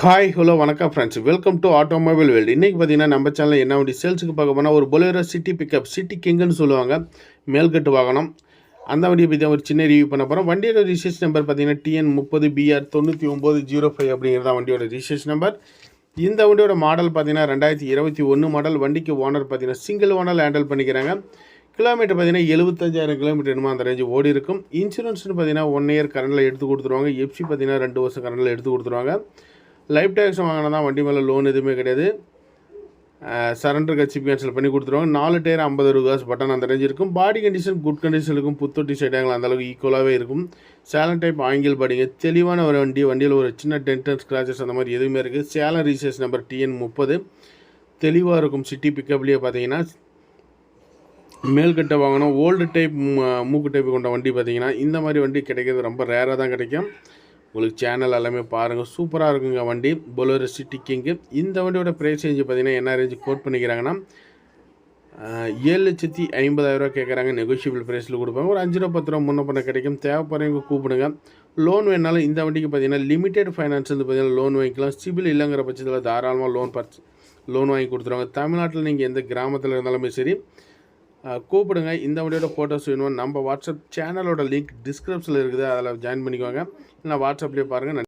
Hi hello வணக்கம் friends, welcome to automobile world. இன்றைக்கி பார்த்தீங்கன்னா நம்ம சேனலில் என்ன வண்டி சேல்ஸுக்கு பார்க்க போனால் ஒரு பொலேரோ சிட்டி பிக்கப், சிட்டி கிங்குன்னு சொல்லுவாங்க, மேல்கட்டு வாகனம். அந்த வண்டியை பற்றி ஒரு சின்ன ரிவ்யூ பண்ண போகிறோம். வண்டியோட ரிஜிஸ்ட்ரேஷன் நம்பர் பார்த்தீங்கன்னா TN30BR 9905 அப்படிங்கிறது வண்டியோட ரிஜிஸ்ட்ரேஷன் நம்பர். இந்த வண்டியோட மாடல் பார்த்தீங்கன்னா 2021 மாடல். வண்டிக்கு ஓனர் பார்த்தீங்கன்னா சிங்கிள் ஓனர் ஹேண்டில் பண்ணிக்கிறாங்க. கிலோமீட்டர் பார்த்தீங்கன்னா 75,000 கிலோமீட்டர் என்னமோ அந்த ரேஞ்சு ஓடி இருக்கும். இன்சூரன்ஸ்னு பார்த்தீங்கன்னா 1 இயர் கரண்டில் எடுத்து கொடுத்துருவாங்க. எஃப்சி பார்த்தீங்கன்னா 2 வருஷம் கரண்டில் எடுத்து கொடுத்துருவாங்க. லைஃப் டேக்ஸ் வாங்கினா தான் வண்டி மேலே லோன் எதுவுமே கிடையாது. சரண்டர் கட்சி கேன்சல் பண்ணி கொடுத்துருவாங்க. 4 டயர் 50 ரூபாஸ் பட்டன் அந்த ரேஞ்ச் இருக்கும். பாடி கண்டிஷன் குட் கண்டிஷன் இருக்கும். புத்தொட்டி சைடாங்கள் அந்தளவுக்கு ஈக்குவலாகவே இருக்கும். சேலன் டைப் ஆங்கிள் பாடிங்க, தெளிவான ஒரு வண்டியில் ஒரு சின்ன டென்ட் அண்ட் ஸ்க்ராச்சஸ் அந்த மாதிரி எதுவுமே இருக்குது. சேலன் ரிஜிஸ்ட்ரேஷன் நம்பர் TN30 தெளிவாக இருக்கும். சிட்டி பிக்கப்லேயே பார்த்தீங்கன்னா மேல்கட்டை வாங்கணும். ஓல்டு டைப் மூக்கு டைப் கொண்ட வண்டி பார்த்தீங்கன்னா இந்த மாதிரி வண்டி கிடைக்கிறது ரொம்ப ரேராக தான் கிடைக்கும். உங்களுக்கு சேனல் எல்லாமே பாருங்கள், சூப்பராக இருக்குங்க வண்டி. Bolero city king. இந்த வண்டியோட ப்ரைஸ் ரேஞ்சு பார்த்தீங்கன்னா என்ன ரேஞ்சு கோட் பண்ணிக்கிறாங்கன்னா 7,50,000 கேட்குறாங்க. நெகோஷியபிள் ப்ரைஸில் கொடுப்பாங்க. ஒரு 5 ரூபா 10 ரூபா முன்ன பண்ண கிடைக்கும். தேவைப்படுறவங்க கூப்பிடுங்க. லோன் வேணாலும் இந்த வண்டிக்கு பார்த்தீங்கன்னா லிமிடெட் ஃபைனான்ஸ் வந்து பார்த்தீங்கன்னா லோன் வாங்கிக்கலாம். சிபில் இல்லைங்கிற பட்சத்தில் தாராளமாக லோன் வாங்கி கொடுத்துருவாங்க. தமிழ்நாட்டில் நீங்கள் எந்த கிராமத்தில் இருந்தாலுமே சரி கூப்பிடுங்க. இந்த வண்டியோட ஃபோட்டோஸ் வேணும், நம்ம வாட்ஸ்அப் சேனலோட லிங்க் டிஸ்கிரிப்ஷனில் இருக்குது, அதில் ஜாயின் பண்ணிக்கோங்க. இல்லை வாட்ஸ்அப்லேயே பாருங்கள்.